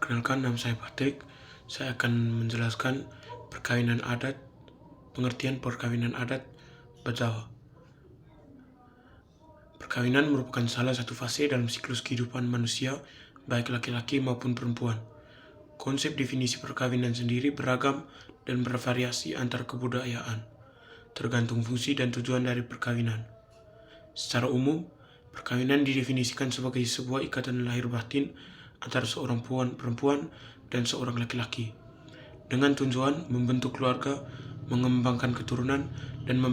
Perkenalkan, nama saya Patrick. Saya akan menjelaskan perkawinan adat, pengertian perkawinan adat Bajawa. Perkawinan merupakan salah satu fase dalam siklus kehidupan manusia, baik laki-laki maupun perempuan. Konsep definisi perkawinan sendiri beragam dan bervariasi antar kebudayaan, tergantung fungsi dan tujuan dari perkawinan. Secara umum, perkawinan didefinisikan sebagai sebuah ikatan lahir batin antara seorang perempuan dan seorang laki-laki, dengan tujuan membentuk keluarga, mengembangkan keturunan, dan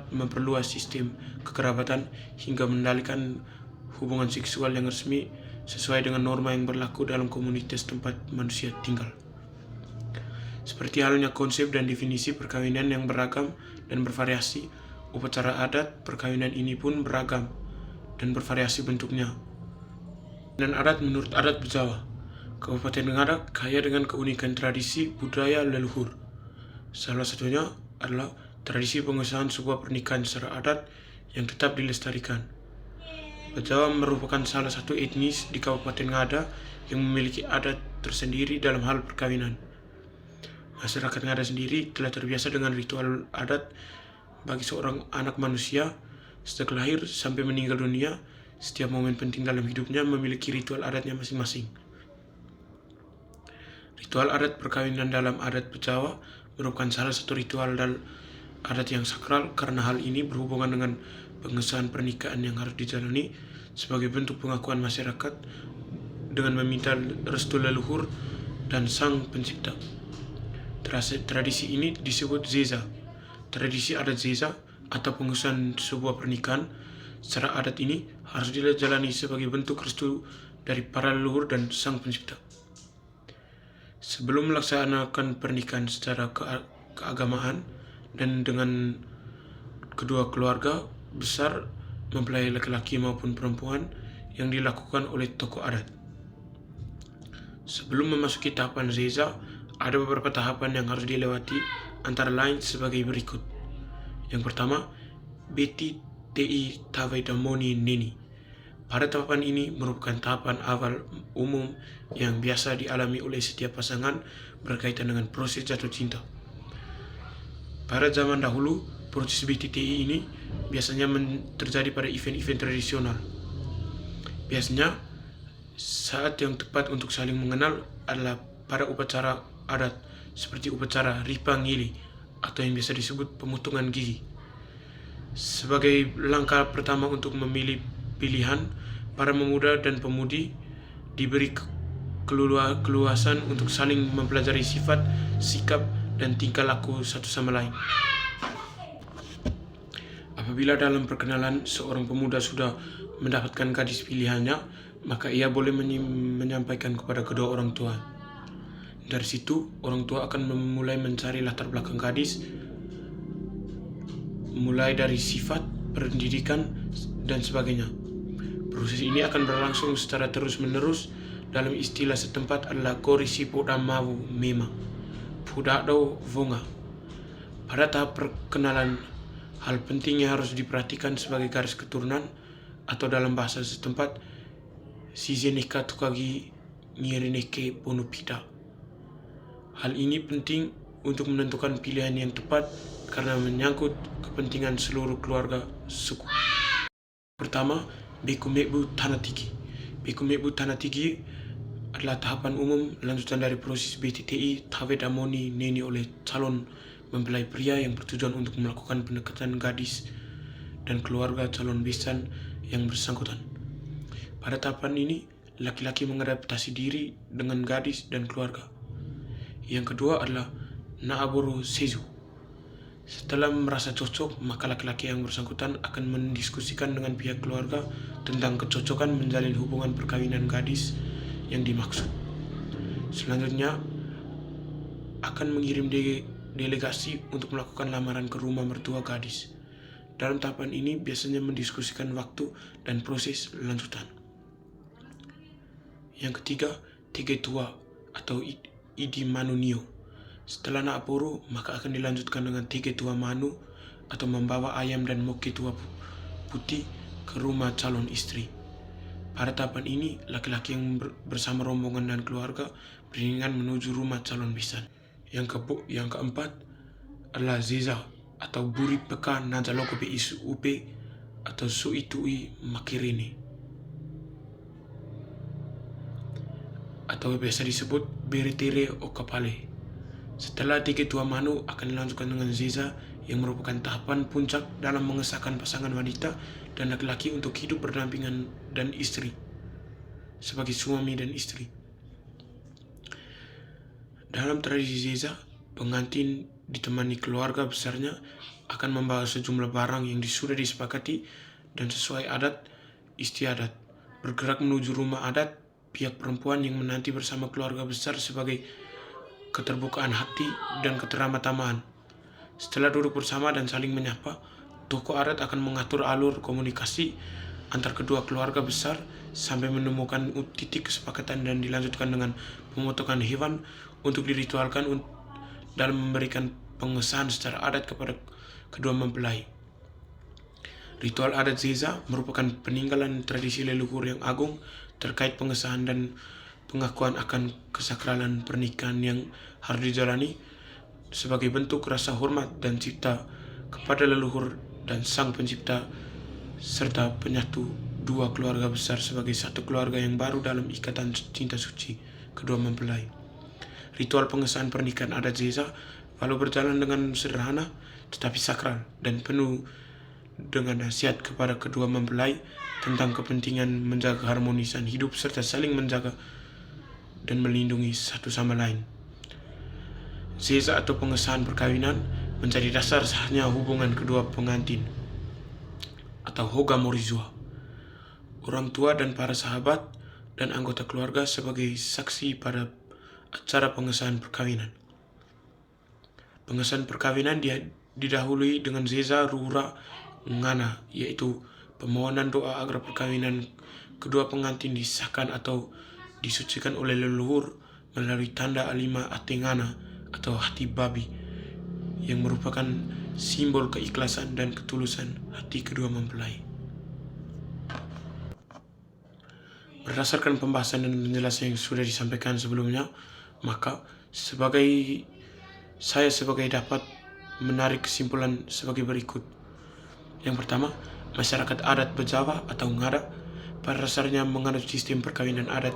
memperluas sistem kekerabatan hingga mengendalikan hubungan seksual yang resmi sesuai dengan norma yang berlaku dalam komunitas tempat manusia tinggal. Seperti halnya konsep dan definisi perkawinan yang beragam dan bervariasi, upacara adat perkawinan ini pun beragam dan bervariasi bentuknya. Dan adat menurut adat Bajawa, Kabupaten Ngada kaya dengan keunikan tradisi budaya leluhur. Salah satunya adalah tradisi pengesahan sebuah pernikahan secara adat yang tetap dilestarikan. Bajawa merupakan salah satu etnis di Kabupaten Ngada yang memiliki adat tersendiri dalam hal perkawinan. Masyarakat Ngada sendiri telah terbiasa dengan ritual adat bagi seorang anak manusia sejak lahir sampai meninggal dunia. Setiap momen penting dalam hidupnya memiliki ritual adatnya masing-masing. Ritual adat perkawinan dalam adat Bajawa merupakan salah satu ritual adat yang sakral karena hal ini berhubungan dengan pengesahan pernikahan yang harus dijalani sebagai bentuk pengakuan masyarakat dengan meminta restu leluhur dan sang pencipta. Tradisi ini disebut Zeza. Tradisi adat Zeza atau pengesahan sebuah pernikahan secara adat ini harus dijalani sebagai bentuk restu dari para leluhur dan sang pencipta. Sebelum melaksanakan pernikahan secara keagamaan dan dengan kedua keluarga besar mempelai laki-laki maupun perempuan yang dilakukan oleh tokoh adat. Sebelum memasuki tahapan Zeza, ada beberapa tahapan yang harus dilewati, antara lain sebagai berikut. Yang pertama, Beti Ti Tawedamoni Neni. Pada tahapan ini merupakan tahapan awal umum yang biasa dialami oleh setiap pasangan berkaitan dengan proses jatuh cinta. Pada zaman dahulu, proses BTTI ini biasanya terjadi pada event-event tradisional. Biasanya, saat yang tepat untuk saling mengenal adalah pada upacara adat seperti upacara Ripa Ngili atau yang biasa disebut pemotongan gigi. Sebagai langkah pertama untuk memilih pilihan, para pemuda dan pemudi diberi keluasan untuk saling mempelajari sifat, sikap, dan tingkah laku satu sama lain. Apabila dalam perkenalan seorang pemuda sudah mendapatkan gadis pilihannya, maka ia boleh menyampaikan kepada kedua orang tua. Dari situ, orang tua akan memulai mencari latar belakang gadis, mulai dari sifat, pendidikan, dan sebagainya. Proses ini akan berlangsung secara terus-menerus. Dalam istilah setempat adalah korisi podamawu mema, pudado vonga. Pada tahap perkenalan, hal penting yang harus diperhatikan sebagai garis keturunan atau dalam bahasa setempat sizenika tukagi ngirineke bonupida. Hal ini penting untuk menentukan pilihan yang tepat karena menyangkut kepentingan seluruh keluarga suku. Pertama, Beku Mebu Tanatiki. Beku Mebu Tanatiki adalah tahapan umum lanjutan dari proses BTTI Tawedamoni Neni oleh calon mempelai pria yang bertujuan untuk melakukan pendekatan gadis dan keluarga calon besan yang bersangkutan. Pada tahapan ini, laki-laki mengadaptasi diri dengan gadis dan keluarga. Yang kedua adalah Naaboro Sezu. Setelah merasa cocok, maka laki-laki yang bersangkutan akan mendiskusikan dengan pihak keluarga tentang kecocokan menjalin hubungan perkawinan gadis yang dimaksud. Selanjutnya, akan mengirim delegasi untuk melakukan lamaran ke rumah mertua gadis. Dalam tahapan ini biasanya mendiskusikan waktu dan proses lanjutan. Yang ketiga, Tegetua atau Idi Manunio. Setelah Naaporo, maka akan dilanjutkan dengan Tegetua Manu atau membawa ayam dan moke tua putih ke rumah calon istri. Pada tahapan ini, laki-laki yang bersama rombongan dan keluarga beriringan menuju rumah calon besan. Yang keempat adalah Zeza atau Buri Peka Najaloko Pe Isu Upe atau Suitui Makirini, atau biasa disebut Beritere Okapale. Setelah tiga tua manu akan dilanjutkan dengan Zeza yang merupakan tahapan puncak dalam mengesahkan pasangan wanita dan laki-laki untuk hidup berdampingan dan istri sebagai suami dan istri. Dalam tradisi Zeza, pengantin ditemani keluarga besarnya akan membawa sejumlah barang yang sudah disepakati dan sesuai adat istiadat. Bergerak menuju rumah adat, pihak perempuan yang menanti bersama keluarga besar sebagai keterbukaan hati dan keterama-tamaan. Setelah duduk bersama dan saling menyapa, tokoh adat akan mengatur alur komunikasi antar kedua keluarga besar sampai menemukan titik kesepakatan dan dilanjutkan dengan pemotongan hewan untuk diritualkan dalam memberikan pengesahan secara adat kepada kedua mempelai. Ritual adat Zeza merupakan peninggalan tradisi leluhur yang agung terkait pengesahan dan pengakuan akan kesakralan pernikahan yang harus dijalani sebagai bentuk rasa hormat dan cinta kepada leluhur dan sang pencipta, serta penyatu dua keluarga besar sebagai satu keluarga yang baru dalam ikatan cinta suci kedua mempelai. Ritual pengesahan pernikahan adat Zeza walau berjalan dengan sederhana tetapi sakral dan penuh dengan nasihat kepada kedua mempelai tentang kepentingan menjaga keharmonisan hidup serta saling menjaga dan melindungi satu sama lain. Zeza atau pengesahan perkawinan menjadi dasar sahnya hubungan kedua pengantin atau Hoga Morizua, orang tua dan para sahabat dan anggota keluarga sebagai saksi pada acara pengesahan perkawinan. Pengesahan perkawinan didahului dengan Zeza Rura Ngana, yaitu permohonan doa agar perkawinan kedua pengantin disahkan atau disucikan oleh leluhur melalui tanda alima atengana atau hati babi yang merupakan simbol keikhlasan dan ketulusan hati kedua mempelai. Berdasarkan pembahasan dan penjelasan yang sudah disampaikan sebelumnya, maka saya sebagai dapat menarik kesimpulan sebagai berikut. Yang pertama, masyarakat adat Bejawa atau Ngada pada dasarnya menganut sistem perkawinan adat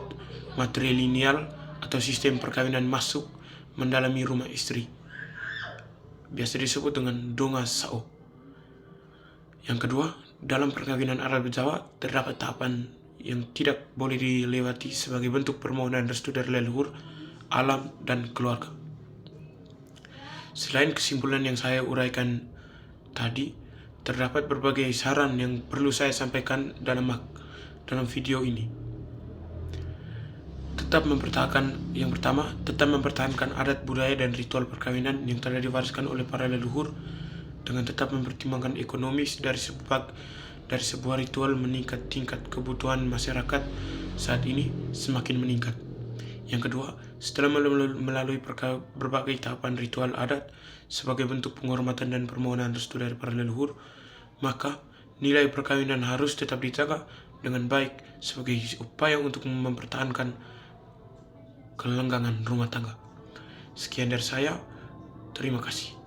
matrilineal atau sistem perkawinan masuk mendalami rumah istri, biasa disebut dengan donga sao. Yang kedua, dalam perkawinan adat Bejawa terdapat tahapan yang tidak boleh dilewati sebagai bentuk permohonan restu dari leluhur, alam, dan keluarga. Selain kesimpulan yang saya uraikan tadi, terdapat berbagai saran yang perlu saya sampaikan dalam video ini. Yang pertama, tetap mempertahankan adat budaya dan ritual perkawinan yang telah diwariskan oleh para leluhur dengan tetap mempertimbangkan ekonomis dari sebuah ritual meningkat tingkat kebutuhan masyarakat saat ini semakin meningkat. Yang kedua, setelah melalui berbagai tahapan ritual adat sebagai bentuk penghormatan dan permohonan restu dari para leluhur, maka nilai perkawinan harus tetap dijaga dengan baik sebagai upaya untuk mempertahankan kelanggengan rumah tangga. Sekian dari saya, terima kasih.